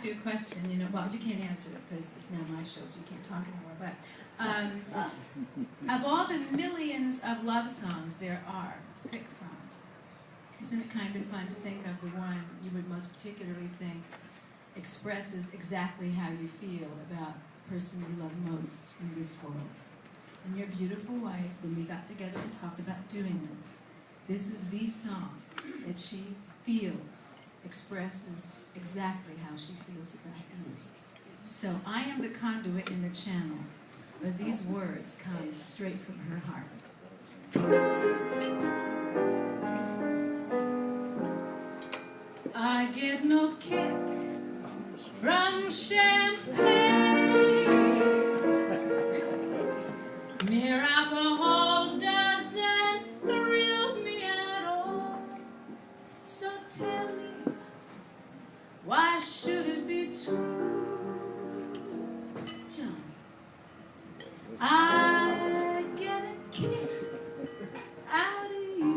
you a question. You know, well, you can't answer it because it's now my show, so you can't talk anymore. But of all the millions of love songs there are to pick from, isn't it kind of fun to think of the one you would most particularly think expresses exactly how you feel about the person you love most in this world? And your beautiful wife, when we got together and talked about doing this is the song that she feels expresses exactly how she feels about you. So I am the conduit in the channel, but these words come straight from her heart. I get no kick from champagne. Mere alcohol doesn't thrill me at all. So tell me, why should it be true, John? I get a kick out of you.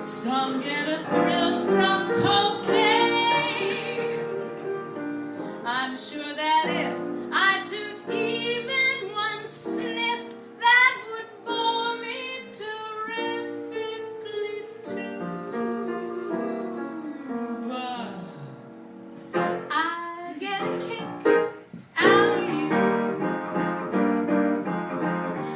Some get a thrill from cocaine. I'm sure that if I took even one sniff, that would bore me terrifically too. But I get a kick out of you.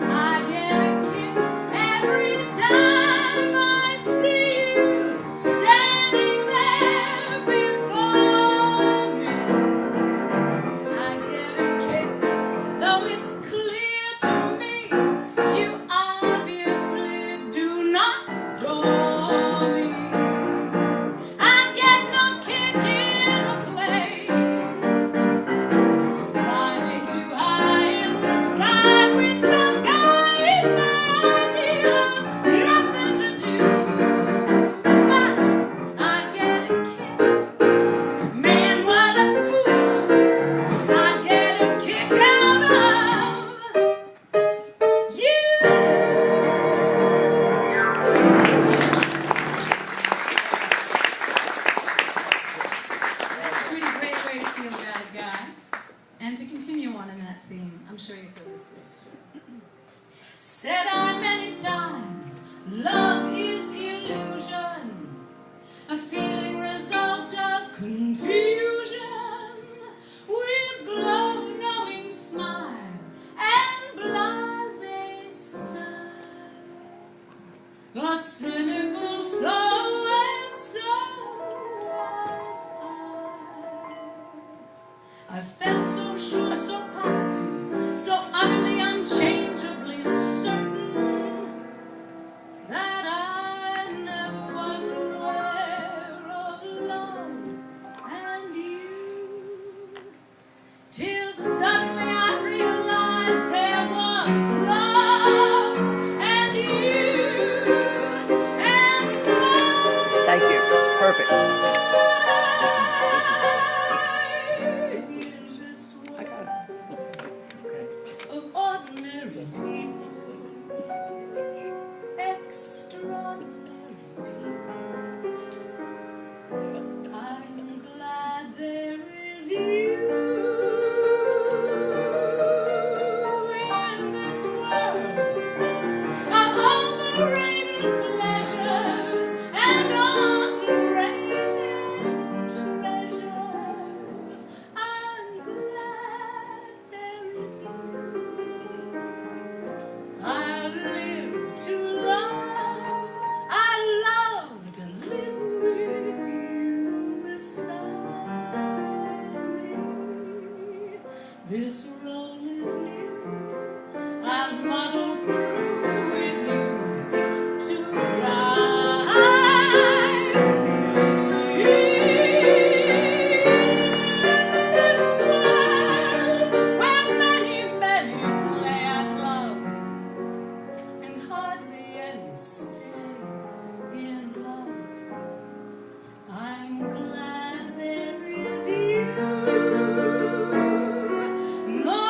I get a kick every time I see you standing there before me. I get a kick, though it's clear to me you obviously do not adore me. I get no kick in a plane, flying too high in the sky with some guy is my idea of nothing to do. But I get a kick, man, what a boot! I get a kick out of you. That's a pretty great way to feel about a guy. And to continue on in that theme, I'm sure you feel this way too. Said I many times, love is illusion, a feeling result of confusion, with glow, knowing smile, and blasé sigh. A cynical soul, and so was I felt so sure, so positive, so utterly unchangeably certain that I never was aware of love and you, till suddenly I realized there was love and you and I. Thank you. Perfect. In this world of ordinary people, extraordinary people, I'm glad there is you in this world of overrated pleasures and underrated treasures. I'm glad there is you. I live to love, I love to live with you beside me. This role is new, I'll muddle through with you to guide me. This world where many, many play at love and hardly any stay in love, I'm glad there is you. No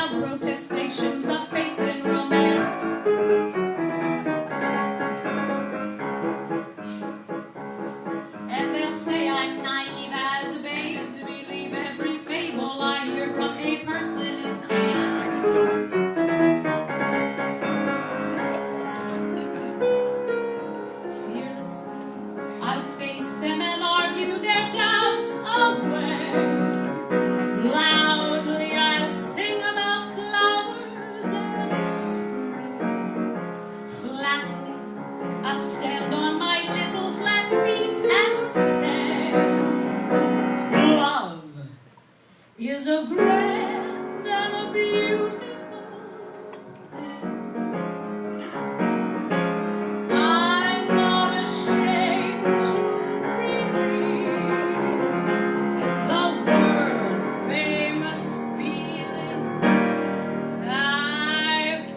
loud protestations of faith in romance. And they'll say I'm naive as a babe to believe every fable I hear from a person in France. Fearlessly, I'll face them and argue their doubts away. Loudly, I'll sing about flowers and spring. Flatly, I'll stand on my little flat feet and say, love is a grand and a beautiful thing. I'm not ashamed to reveal the world-famous feeling I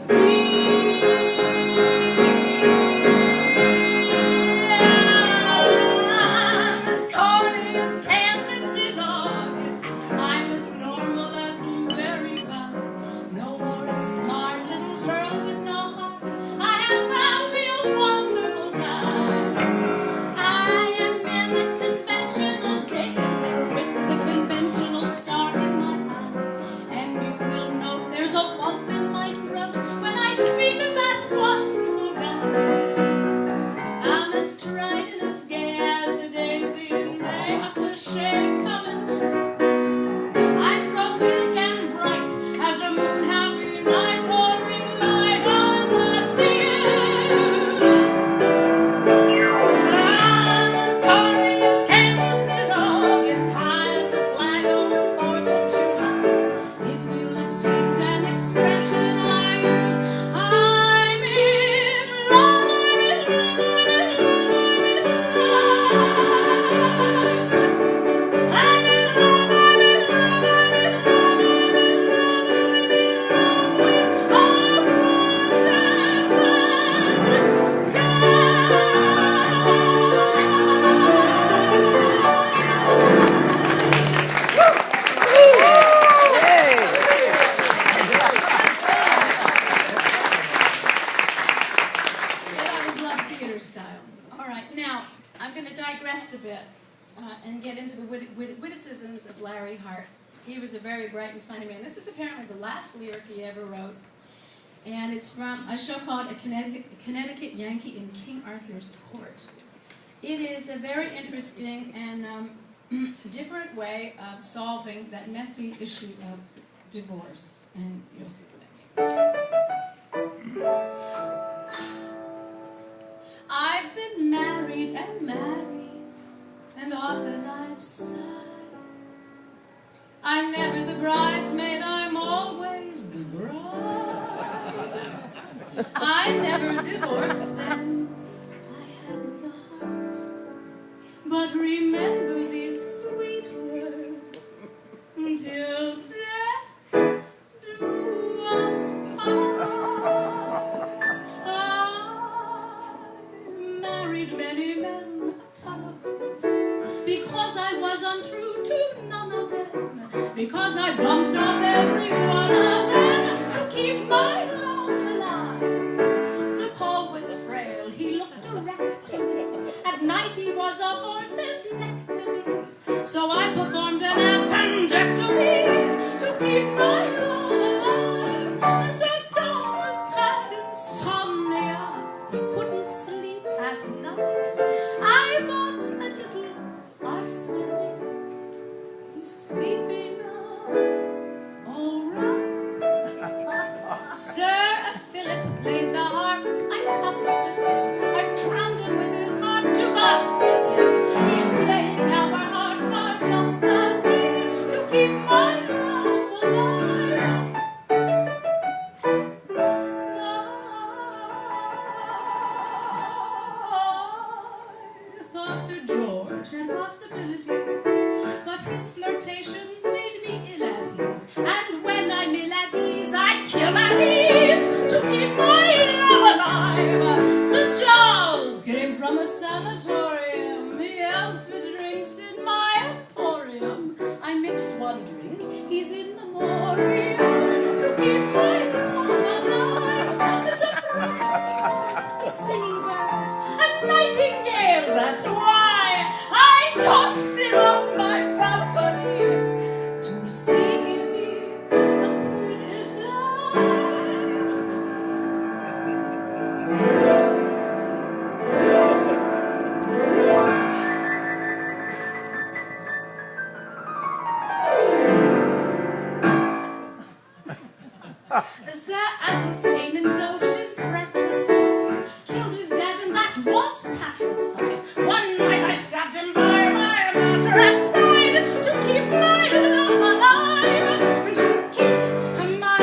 feel. I'm as corny as Kansas in August. I'm as normal as blueberry pie. No more a smart little girl with no heart. I have found me a wonderful guy. I am in a conventional day there with the conventional star in my eye. And you will note there's a lump in my throat when I speak of that wonderful guy. I'm as trite and as gay as a daisy in May, a cliche coming true. I'm prophetic and bright as a moon-happy night, pouring light on the dew. I'm as corny as Kansas in August, high as a flag on the 4th of July. If you'll excuse an expression I use, I'm in love, I'm in love, I'm in love, I'm in love. I'm in love, I'm in love, I'm in love, I'm in love, I'm in love with a wonderful guy. Yeah, that was Love Theater style. All right, now I'm going to digress a bit and get into the witticisms of Larry Hart. He was a very bright and funny man. This is apparently the last lyric he ever wrote, and it's from a show called A Connecticut Yankee in King Arthur's Court. It is a very interesting and different way of solving that messy issue of divorce, and you'll see what I mean. I've been married and married, and often I've sighed. I'm never the bridesmaid, I'm always the bride. I never divorced them, I hadn't the heart. But remember these sweet words, till death do us part. I married many men, because I was untrue to none of them, because I bumped off every one of them to keep my love alive. So Paul was frail, he looked direct to me. At night he was a horse's neck to me. So I performed an appendectomy to keep my love alive. So Thomas had insomnia, he couldn't sleep at night. I bought a little arsenic, he's sleeping now, all right. Sir Philip played the harp, I cussed him, I crowned him with his harp to bust him. He's playing now, our harps are just the thing to keep my love alive. I thought Sir George had possibilities, but his flirtations made me ill at ease. And when I'm ill at ease, I kill at ease to keep my love alive. Sir Charles came from a sanatorium, he outfit drinks in my emporium. I mixed one drink, he's in memoriam, to keep Sir Athelstane indulged in fratricide, killed his dad, and that was patricide. One night I stabbed him by my matricide to keep my love alive, to keep my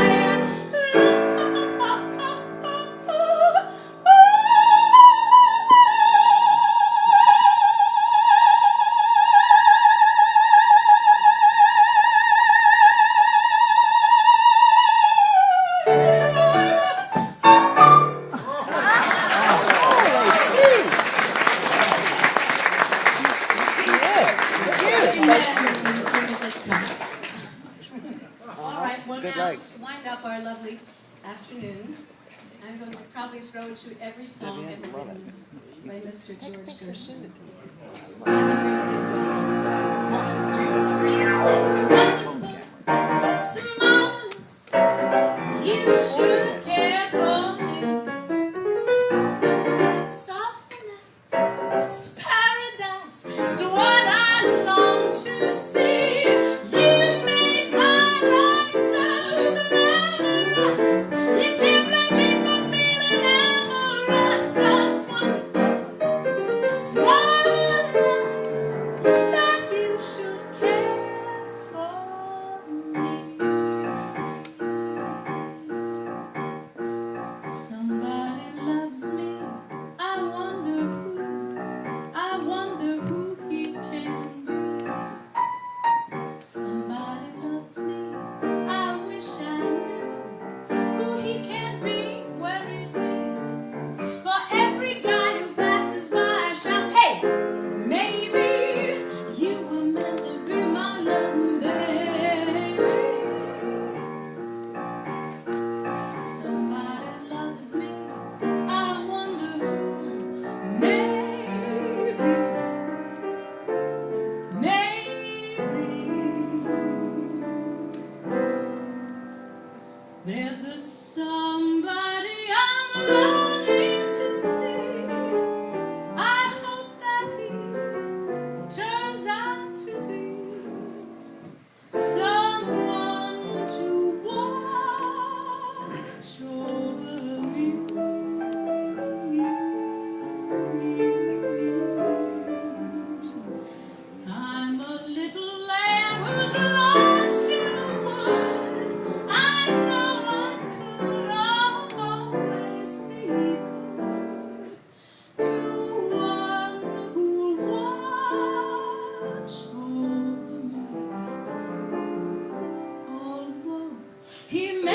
to wind up our lovely afternoon, I'm going to probably throw it to every song ever written by Mr. George Gershwin. Happy birthday to you. 1, 2, 3, 4. It's marvelous. You should care for me. Softness, paradise, is what I long to see. Somebody loves me, I wonder who he can be. Somebody loves me, I wish I knew who he can be, where is he? For every guy who passes by I shout, hey, maybe you were meant to be my love, baby. Somebody loves me, I wonder who, maybe there's a somebody I'm longing to see. I hope that he turns out to be someone to watch over me. I'm a little lamb who's lost in the wood. I know I could always be good to one who'll watch over me. Although he may